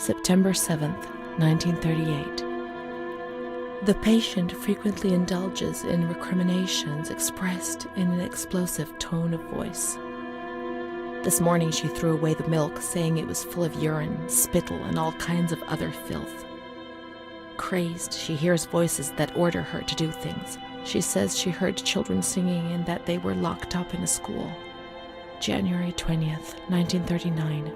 September 7th, 1938. The patient frequently indulges in recriminations expressed in an explosive tone of voice. This morning she threw away the milk, saying it was full of urine, spittle, and all kinds of other filth. Crazed, she hears voices that order her to do things. She says she heard children singing and that they were locked up in a school. January 20th, 1939.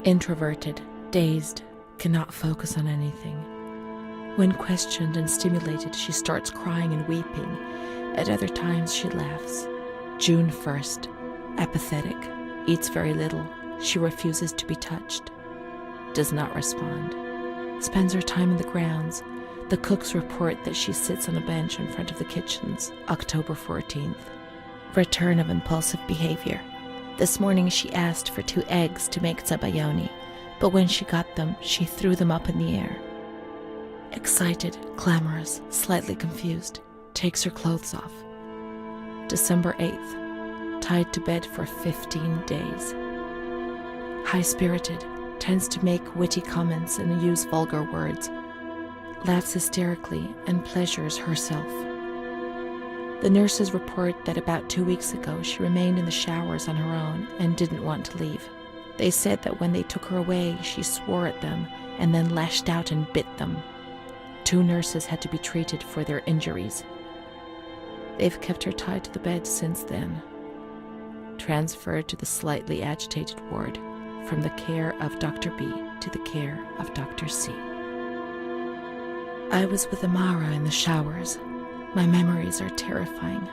Introverted, dazed, cannot focus on anything. When questioned and stimulated, she starts crying and weeping. At other times, she laughs. June 1st. Apathetic, eats very little. She refuses to be touched. Does not respond. Spends her time in the grounds. The cooks report that she sits on a bench in front of the kitchens. October 14th. Return of impulsive behavior. This morning she asked for 2 eggs to make zabayoni, but when she got them, she threw them up in the air. Excited, clamorous, slightly confused, takes her clothes off. December 8th. Tied to bed for 15 days. High-spirited, tends to make witty comments and use vulgar words, laughs hysterically and pleasures herself. The nurses report that about 2 weeks ago she remained in the showers on her own and didn't want to leave. They said that when they took her away, she swore at them and then lashed out and bit them. 2 nurses had to be treated for their injuries. They've kept her tied to the bed since then. Transferred to the slightly agitated ward, from the care of Dr. B to the care of Dr. C. I was with Amara in the showers. My memories are terrifying.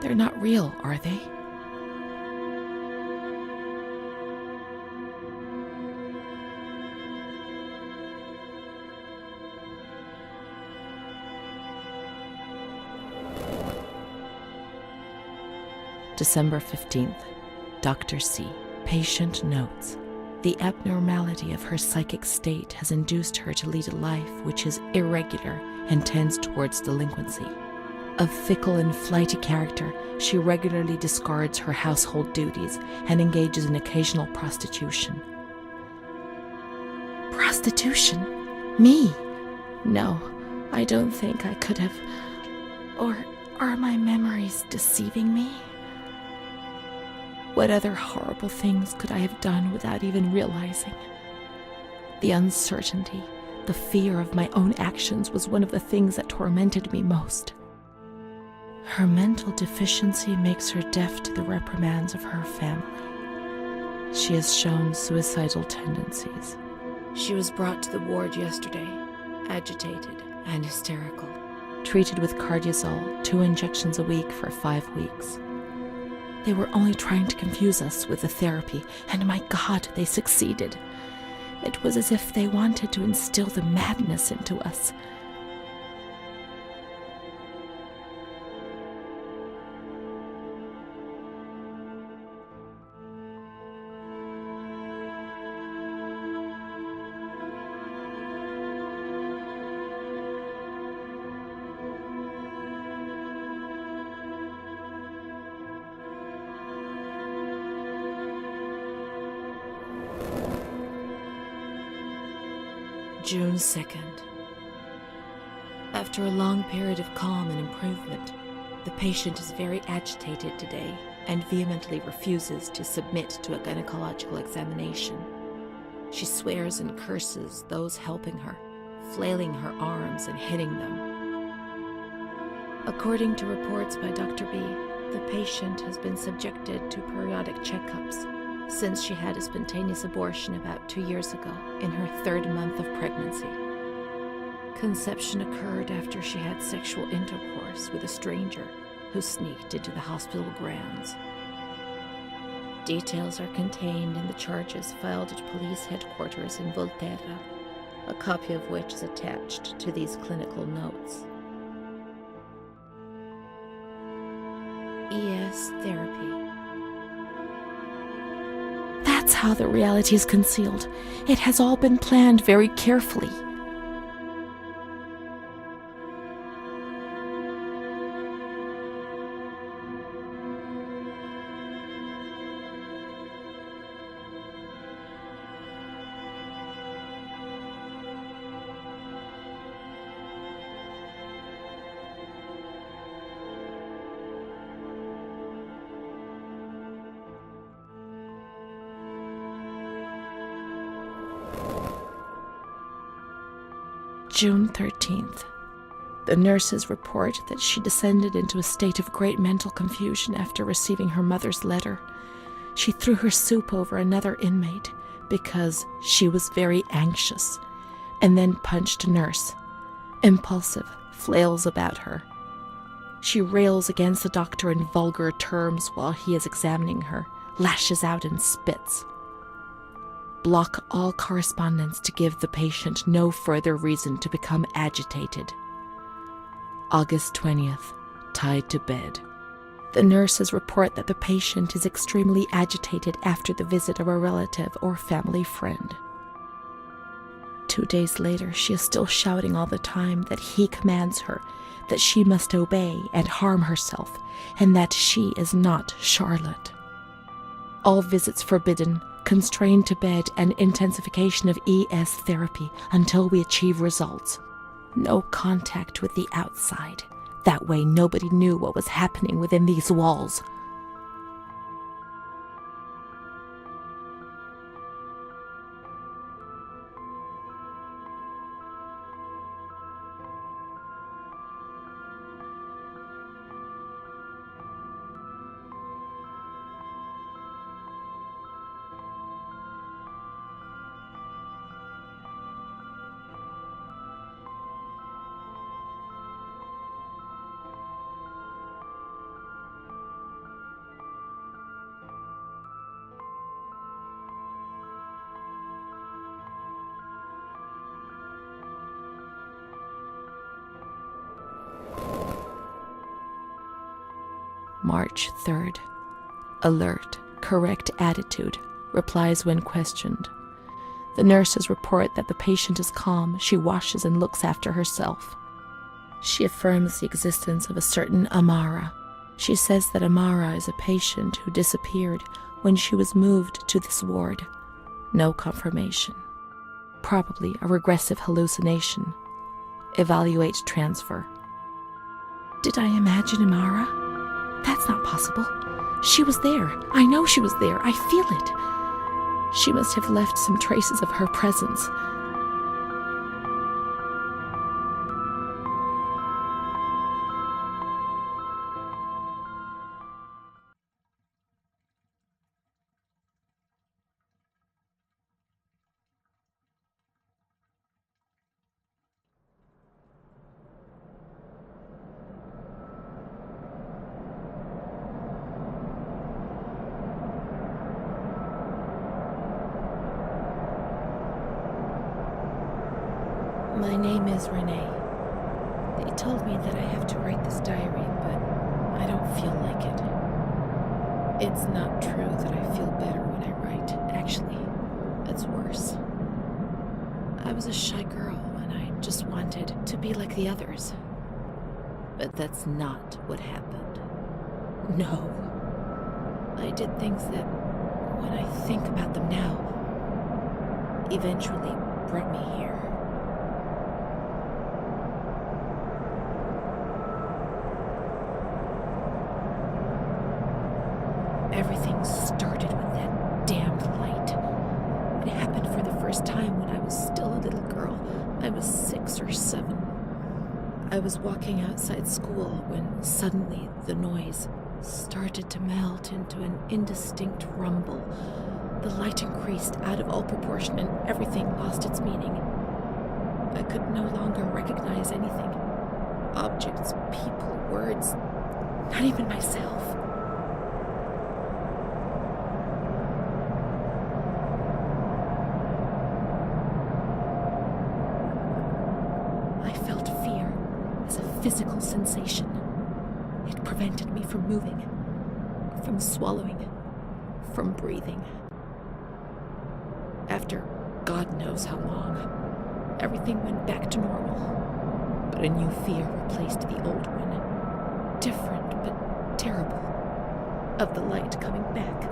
They're not real, are they? December 15th. Dr. C. Patient notes. The abnormality of her psychic state has induced her to lead a life which is irregular and tends towards delinquency. Of fickle and flighty character, she regularly discards her household duties and engages in occasional prostitution. Prostitution? Me? No, I don't think I could have. Or are my memories deceiving me? What other horrible things could I have done without even realizing? The uncertainty, the fear of my own actions was one of the things that tormented me most. Her mental deficiency makes her deaf to the reprimands of her family. She has shown suicidal tendencies. She was brought to the ward yesterday, agitated and hysterical. Treated with cardiazol, 2 injections a week for 5 weeks. They were only trying to confuse us with the therapy, and my God, they succeeded. It was as if they wanted to instill the madness into us. June 2nd. After a long period of calm and improvement, the patient is very agitated today and vehemently refuses to submit to a gynecological examination. She swears and curses those helping her, flailing her arms and hitting them. According to reports by Dr. B, the patient has been subjected to periodic checkups since she had a spontaneous abortion about 2 years ago in her 3rd month of pregnancy. Conception occurred after she had sexual intercourse with a stranger who sneaked into the hospital grounds. Details are contained in the charges filed at police headquarters in Volterra, a copy of which is attached to these clinical notes. ES therapy. That's how the reality is concealed. It has all been planned very carefully. June 13th. The nurses report that she descended into a state of great mental confusion after receiving her mother's letter. She threw her soup over another inmate because she was very anxious, and then punched a nurse. Impulsive, flails about her. She rails against the doctor in vulgar terms while he is examining her, lashes out and spits. Block all correspondence to give the patient no further reason to become agitated. August 20th, tied to bed. The nurses report that the patient is extremely agitated after the visit of a relative or family friend. 2 days later, she is still shouting all the time that he commands her, that she must obey and harm herself, and that she is not Charlotte. All visits forbidden, constrained to bed, and intensification of ES therapy until we achieve results. No contact with the outside. That way nobody knew what was happening within these walls. March 3rd. Alert, correct attitude, replies when questioned. The nurses report that the patient is calm, she washes and looks after herself. She affirms the existence of a certain Amara. She says that Amara is a patient who disappeared when she was moved to this ward. No confirmation. Probably a regressive hallucination. Evaluate transfer. Did I imagine Amara? That's not possible. She was there. I know she was there. I feel it. She must have left some traces of her presence. My name is Renée. They told me that I have to write this diary, but I don't feel like it. It's not true that I feel better when I write. Actually, it's worse. I was a shy girl and I just wanted to be like the others. But that's not what happened. No. I did things that, when I think about them now, eventually brought me here. Everything started with that damned light. It happened for the first time when I was still a little girl. I was 6 or 7. I was walking outside school when suddenly the noise started to melt into an indistinct rumble. The light increased out of all proportion and everything lost its meaning. I could no longer recognize anything. Objects, people, words, not even myself. Physical sensation. It prevented me from moving, from swallowing, from breathing. After God knows how long, everything went back to normal, but a new fear replaced the old one. Different but terrible, of the light coming back.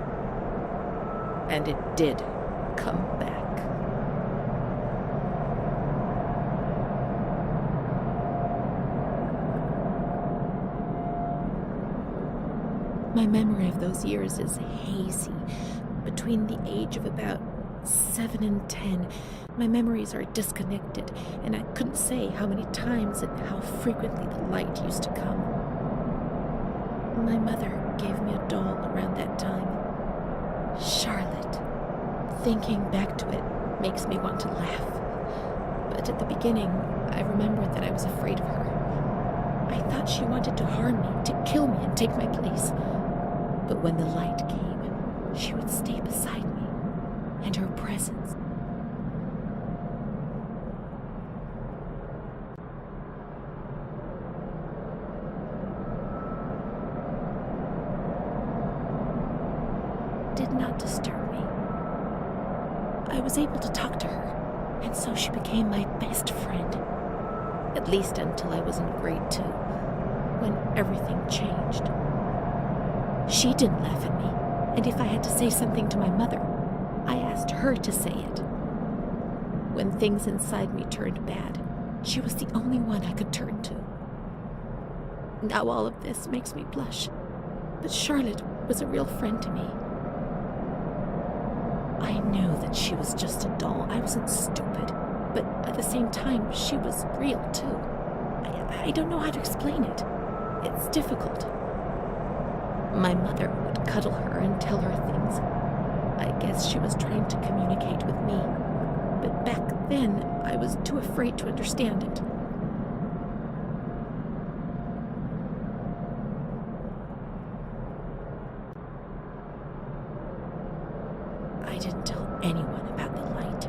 And it did come back. My memory of those years is hazy, between the age of about 7 and 10. My memories are disconnected, and I couldn't say how many times and how frequently the light used to come. My mother gave me a doll around that time. Charlotte. Thinking back to it makes me want to laugh. But at the beginning, I remember that I was afraid of her. I thought she wanted to harm me, to kill me and take my place. But when the light came, she would stay beside me, and her presence. Did not disturb me. I was able to talk to her, and so she became my best friend. At least until I was in grade 2, when everything changed. She didn't laugh at me, and if I had to say something to my mother, I asked her to say it. When things inside me turned bad, she was the only one I could turn to. Now all of this makes me blush, but Charlotte was a real friend to me. I knew that she was just a doll. I wasn't stupid, but at the same time, she was real too. I don't know how to explain it. It's difficult. My mother would cuddle her and tell her things. I guess she was trying to communicate with me, but back then, I was too afraid to understand it. I didn't tell anyone about the light.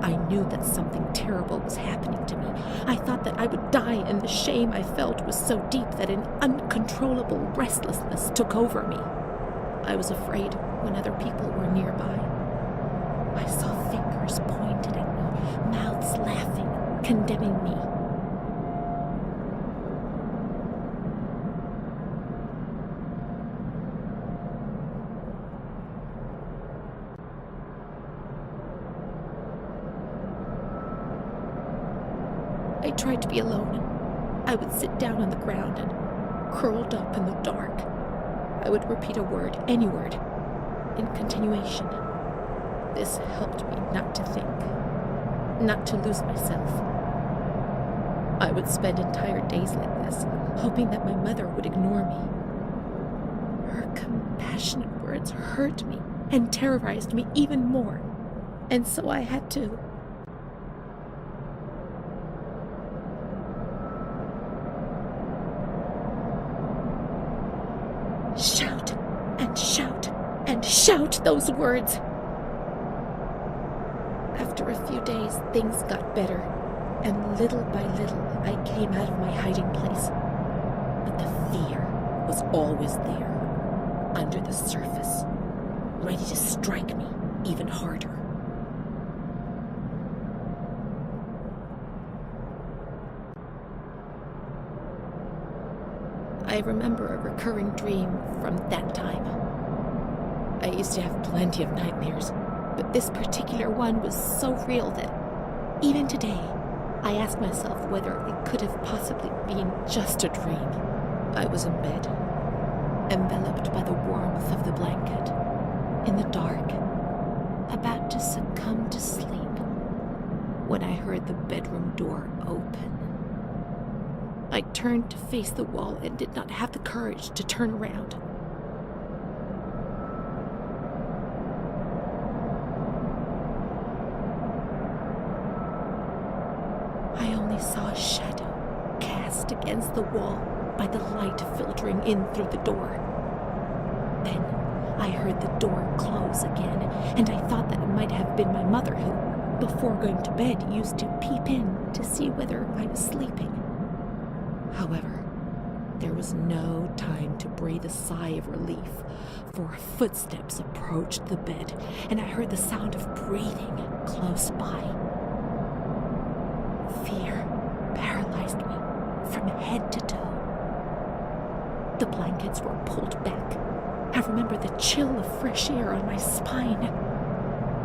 I knew that something terrible was happening to me. I thought that I would die, and the shame I felt was so deep that an uncontrollable restlessness took over me. I was afraid when other people were nearby. I saw fingers pointed at me, mouths laughing, condemning me. I tried to be alone. I would sit down on the ground and, curled up in the dark, I would repeat a word, any word, in continuation. This helped me not to think, not to lose myself. I would spend entire days like this, hoping that my mother would ignore me. Her compassionate words hurt me and terrorized me even more, and so I had to. Shout and shout and shout those words. After a few days, things got better, and little by little, I came out of my hiding place. But the fear was always there, under the surface, ready to strike me even harder. I remember a recurring dream from that time. I used to have plenty of nightmares, but this particular one was so real that even today, I ask myself whether it could have possibly been just a dream. I was in bed, enveloped by the warmth of the blanket, in the dark, about to succumb to sleep, when I heard the bedroom door open. I turned to face the wall and did not have the courage to turn around. I only saw a shadow cast against the wall by the light filtering in through the door. Then I heard the door close again, and I thought that it might have been my mother who, before going to bed, used to peep in to see whether I was sleeping. However, there was no time to breathe a sigh of relief, for footsteps approached the bed, and I heard the sound of breathing close by. Fear paralyzed me from head to toe. The blankets were pulled back. I remember the chill of fresh air on my spine.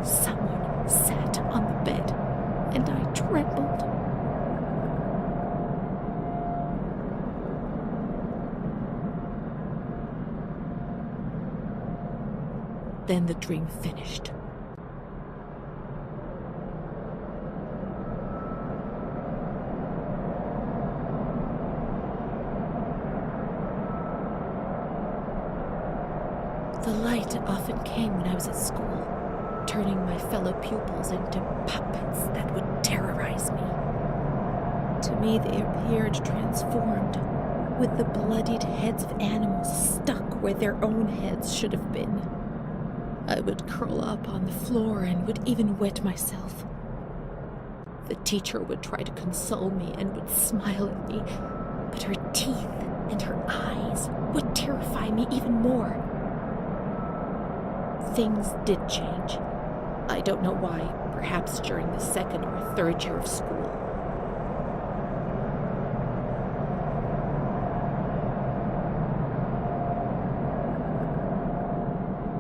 Someone sat on the bed, and I trembled. Then the dream finished. The light often came when I was at school, turning my fellow pupils into puppets that would terrorize me. To me, they appeared transformed, with the bloodied heads of animals stuck where their own heads should have been. I would curl up on the floor and would even wet myself. The teacher would try to console me and would smile at me, but her teeth and her eyes would terrify me even more. Things did change. I don't know why, perhaps during the second or third year of school.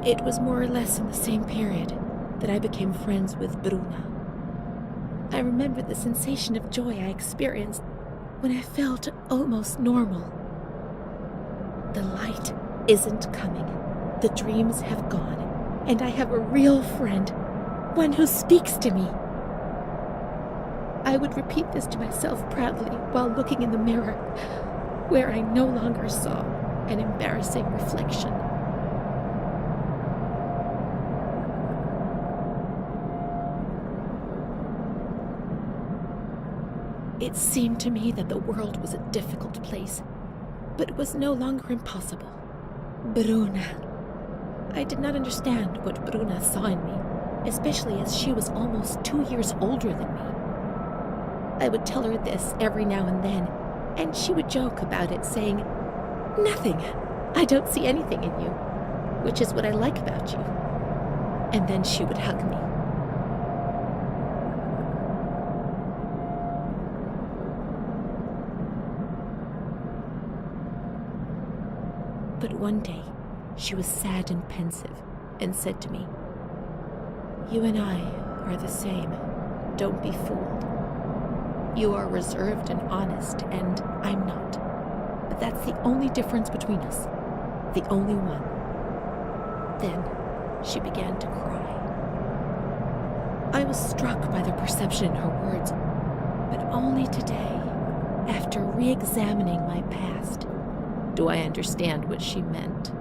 It was more or less in the same period that I became friends with Bruna. I remember the sensation of joy I experienced when I felt almost normal. The light isn't coming. The dreams have gone, and I have a real friend, one who speaks to me. I would repeat this to myself proudly while looking in the mirror, where I no longer saw an embarrassing reflection. It seemed to me that the world was a difficult place, but it was no longer impossible. Bruna. I did not understand what Bruna saw in me, especially as she was almost 2 years older than me. I would tell her this every now and then, and she would joke about it, saying, "Nothing. I don't see anything in you, which is what I like about you." And then she would hug me. But one day, she was sad and pensive, and said to me, "You and I are the same. Don't be fooled. You are reserved and honest, and I'm not. But that's the only difference between us. The only one." Then, she began to cry. I was struck by the perception in her words, but only today, after re-examining my past, do I understand what she meant.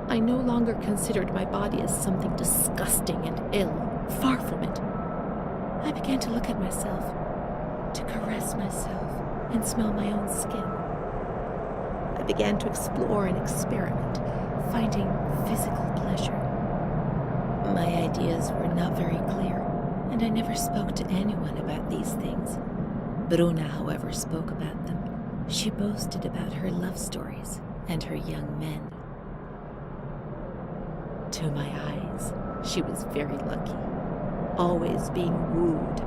I no longer considered my body as something disgusting and ill. Far from it. I began to look at myself, to caress myself, and smell my own skin. I began to explore and experiment, finding physical pleasure. My ideas were not very clear, and I never spoke to anyone about these things. Bruna, however, spoke about them. She boasted about her love stories and her young men. To my eyes, she was very lucky, always being wooed.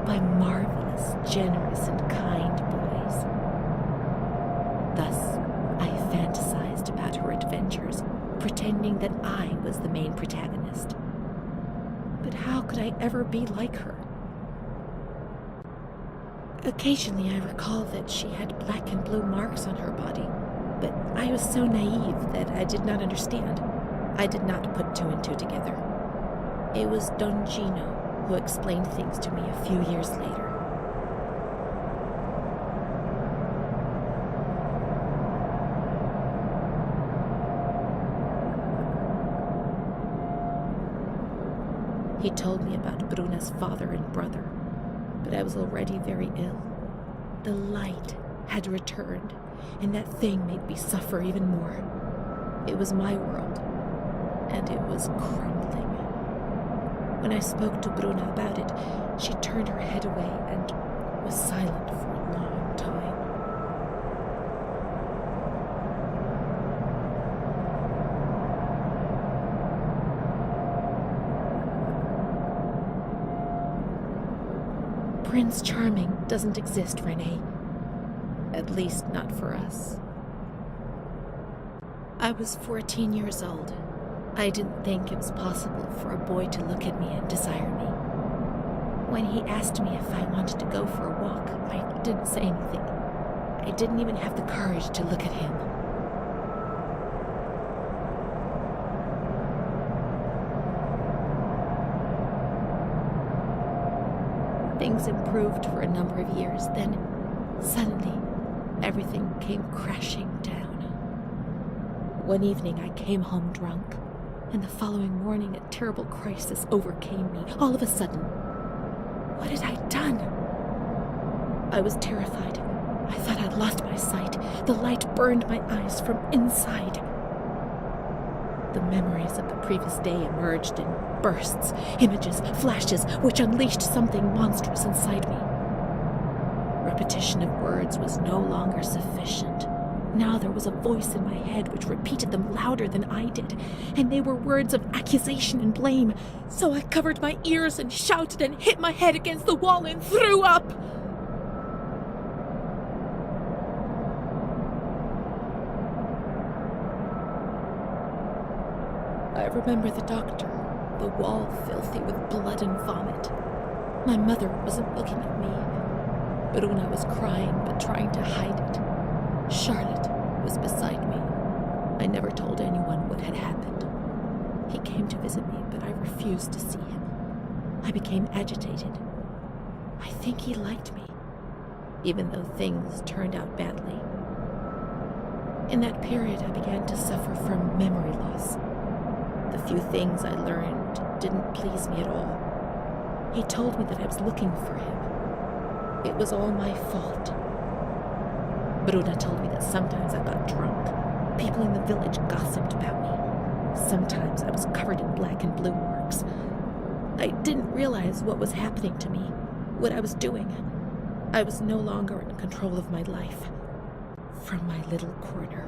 By marvelous, generous, and kind boys. Thus, I fantasized about her adventures, pretending that I was the main protagonist. But how could I ever be like her? Occasionally I recall that she had black and blue marks on her body, but I was so naive that I did not understand. I did not put two and two together. It was Don Gino who explained things to me a few years later. He told me about Bruna's father and brother, but I was already very ill. The light had returned, and that thing made me suffer even more. It was my world, and it was crumbling. When I spoke to Bruna about it, she turned her head away and was silent for a long time. Prince Charming doesn't exist, Renée. At least not for us. I was 14 years old. I didn't think it was possible for a boy to look at me and desire me. When he asked me if I wanted to go for a walk, I didn't say anything. I didn't even have the courage to look at him. things improved for a number of years. Then, suddenly, everything came crashing down. One evening, I came home drunk, and the following morning, a terrible crisis overcame me. All of a sudden, what had I done? I was terrified. I thought I'd lost my sight. The light burned my eyes from inside. The memories of the previous day emerged in bursts, images, flashes, which unleashed something monstrous inside me. Repetition of words was no longer sufficient. Now there was a voice in my head which repeated them louder than I did, and they were words of accusation and blame. So I covered my ears and shouted and hit my head against the wall and threw up. I remember the doctor, the wall filthy with blood and vomit. My mother wasn't looking at me. Bruna was crying but trying to hide it. Charlotte was beside me. I never told anyone what had happened. He came to visit me, but I refused to see him. I became agitated. I think he liked me, even though things turned out badly. In that period, I began to suffer from memory loss. The few things I learned didn't please me at all. He told me that I was looking for him. It was all my fault. Bruna told me that sometimes I got drunk. People in the village gossiped about me. Sometimes I was covered in black and blue marks. I didn't realize what was happening to me, what I was doing. I was no longer in control of my life. From my little corner.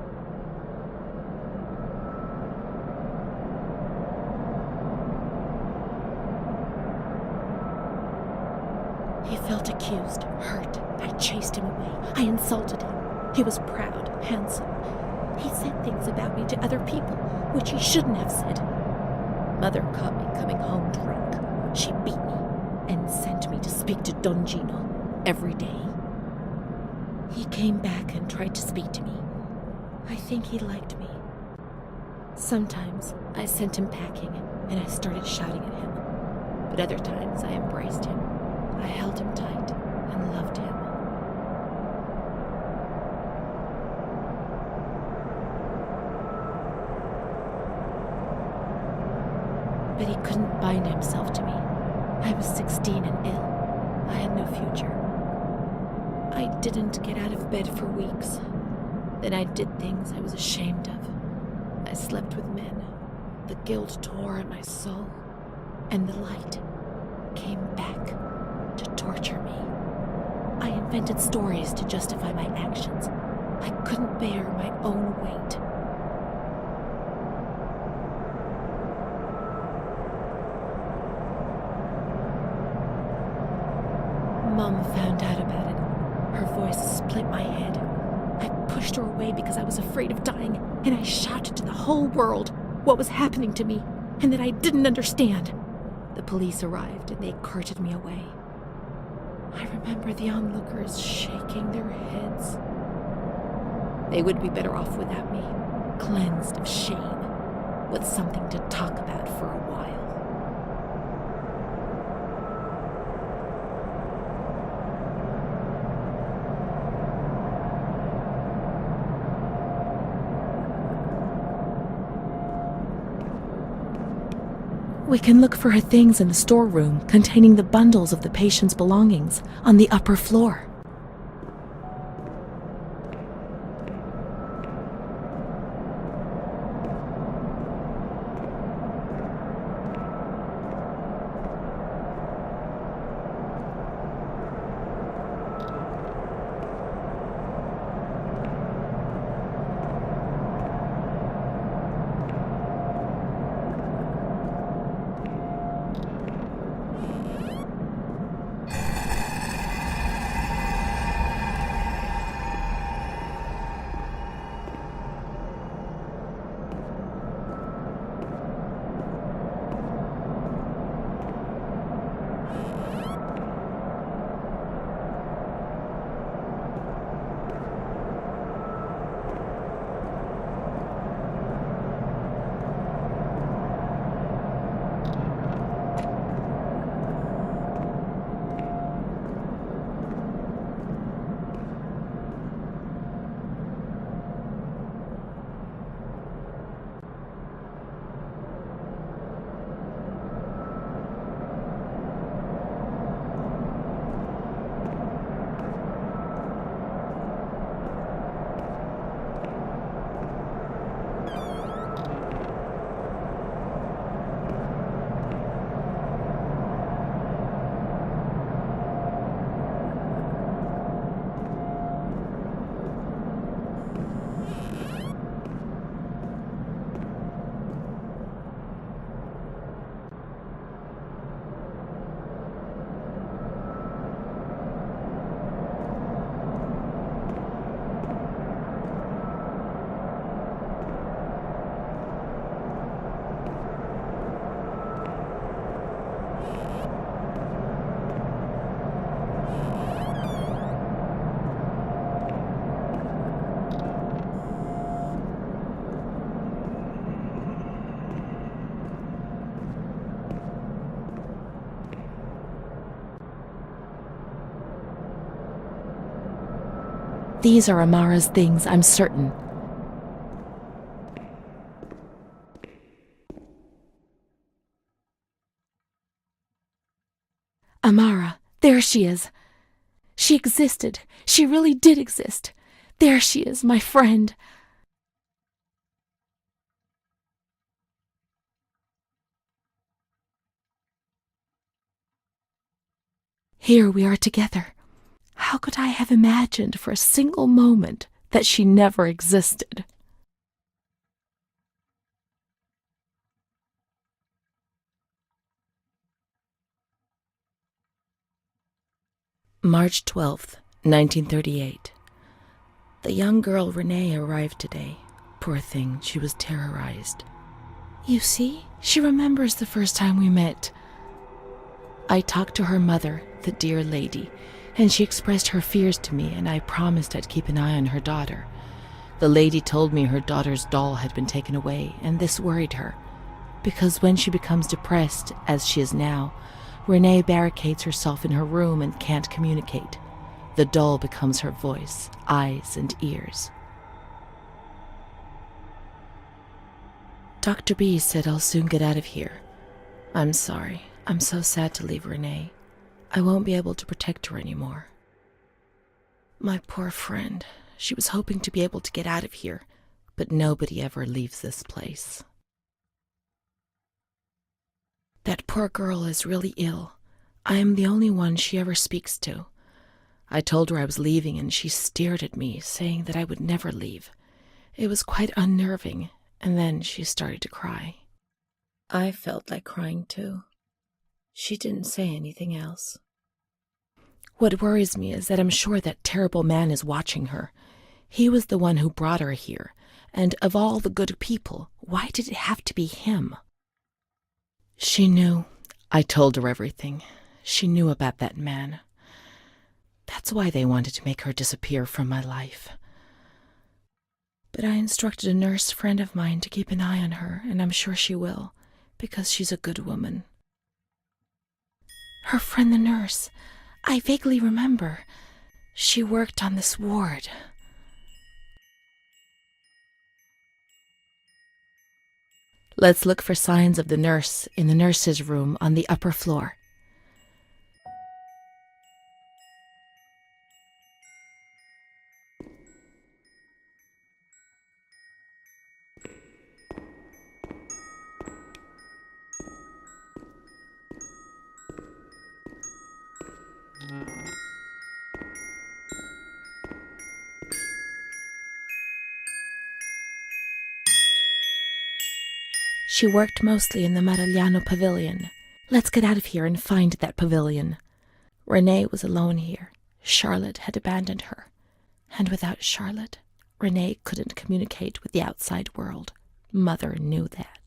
He felt accused, hurt. I chased him away. I insulted him. He was proud, handsome. He said things about me to other people, which he shouldn't have said. Mother caught me coming home drunk. She beat me and sent me to speak to Don Gino every day. He came back and tried to speak to me. I think he liked me. Sometimes I sent him packing and I started shouting at him. But other times I embraced him. I held him tight and loved him. But he couldn't bind himself to me. I was 16 and ill. I had no future. I didn't get out of bed for weeks. Then I did things I was ashamed of. I slept with men. The guilt tore at my soul. And the light came back to torture me. I invented stories to justify my actions. I couldn't bear my own weight. Mom found out about it. Her voice split my head. I pushed her away because I was afraid of dying, and I shouted to the whole world what was happening to me, and that I didn't understand. The police arrived, and they carted me away. I remember the onlookers shaking their heads. They would be better off without me, cleansed of shame, with something to talk about for a while. We can look for her things in the storeroom containing the bundles of the patient's belongings on the upper floor. These are Amara's things, I'm certain. Amara, there she is. She existed. She really did exist. There she is, my friend. Here we are together. How could I have imagined for a single moment that she never existed? March 12th, 1938. The young girl Renée arrived today. Poor thing, she was terrorized. You see, she remembers the first time we met. I talked to her mother, the dear lady, and she expressed her fears to me, and I promised I'd keep an eye on her daughter. The lady told me her daughter's doll had been taken away, and this worried her, because when she becomes depressed, as she is now, Renée barricades herself in her room and can't communicate. The doll becomes her voice, eyes, and ears. Dr. B said I'll soon get out of here. I'm sorry. I'm so sad to leave Renée. I won't be able to protect her anymore. My poor friend. She was hoping to be able to get out of here, but nobody ever leaves this place. That poor girl is really ill. I am the only one she ever speaks to. I told her I was leaving, and she stared at me, saying that I would never leave. It was quite unnerving, and then she started to cry. I felt like crying too. She didn't say anything else. What worries me is that I'm sure that terrible man is watching her. He was the one who brought her here, and of all the good people, why did it have to be him? She knew. I told her everything. She knew about that man. That's why they wanted to make her disappear from my life. But I instructed a nurse friend of mine to keep an eye on her, and I'm sure she will, because she's a good woman. Her friend the nurse. I vaguely remember. She worked on this ward. Let's look for signs of the nurse in the nurse's room on the upper floor. She worked mostly in the Marigliano pavilion. Let's get out of here and find that pavilion. Renée was alone here. Charlotte had abandoned her. And without Charlotte, Renée couldn't communicate with the outside world. Mother knew that.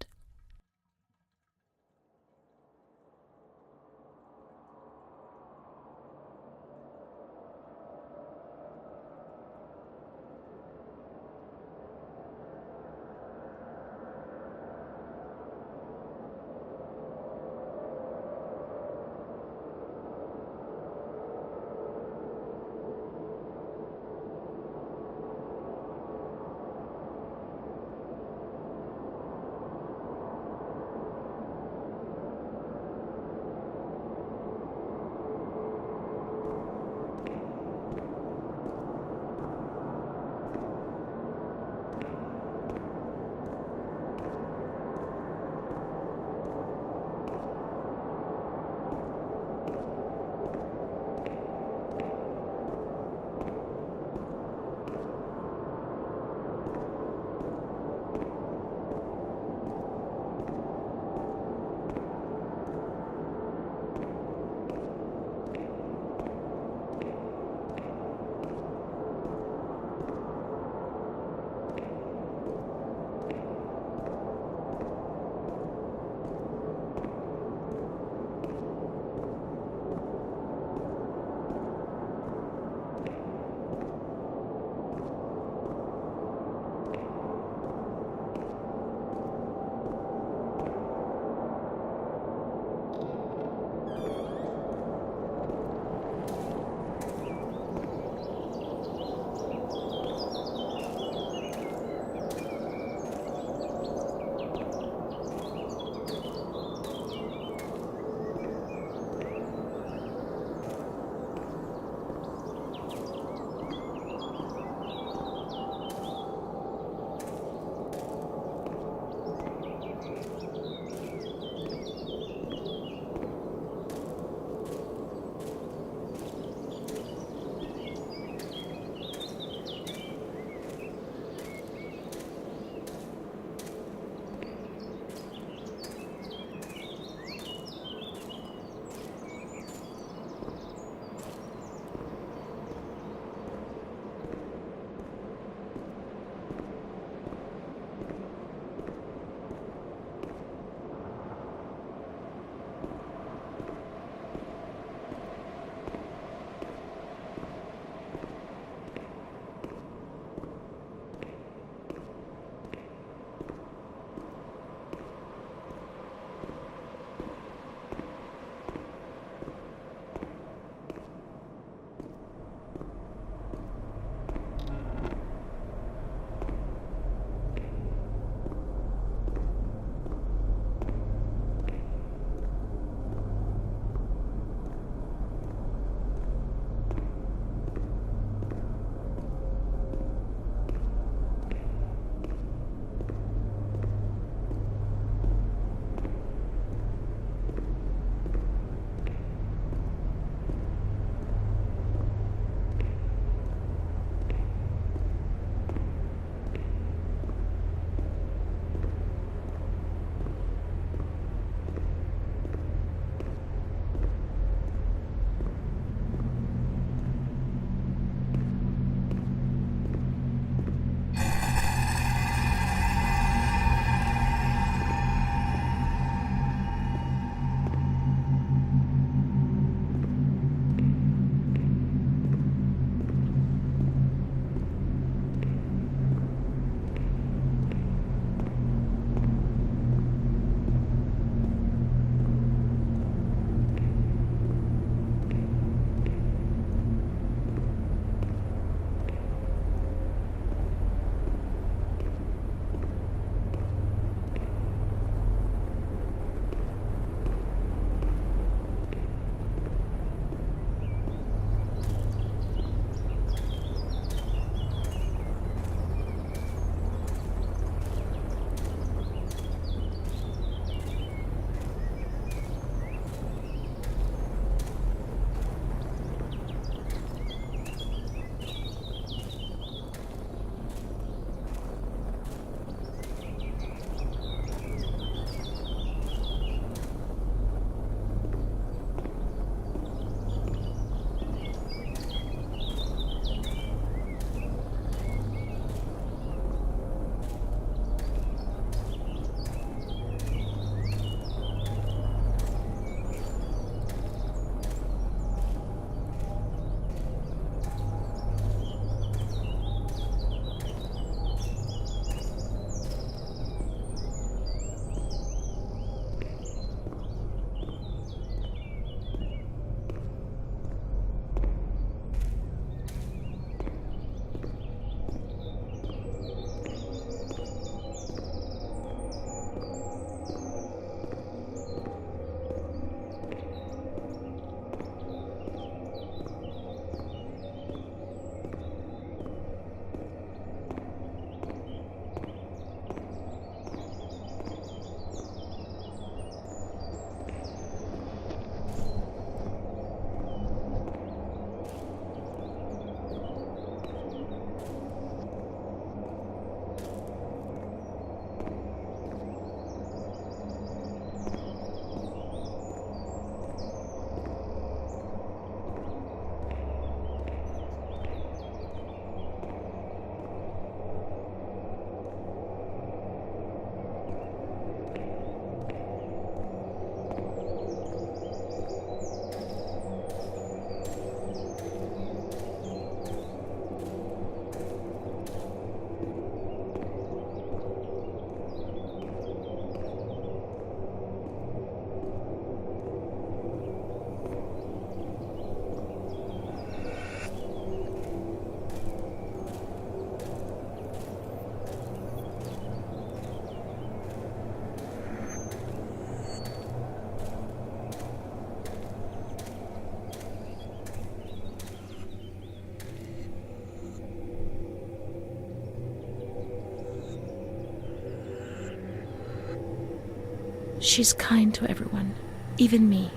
She's kind to everyone, even me.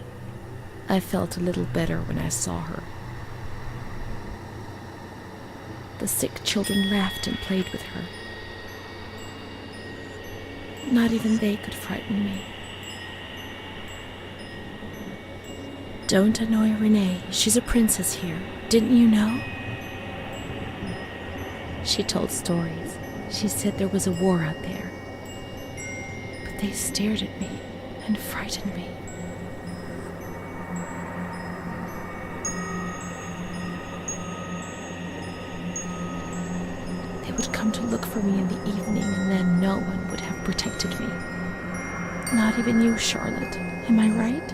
I felt a little better when I saw her. The sick children laughed and played with her. Not even they could frighten me. Don't annoy Renée. She's a princess here. Didn't you know? She told stories. She said there was a war out there. But they stared at me and frightened me. They would come to look for me in the evening, and then no one would have protected me. Not even you, Charlotte. Am I right?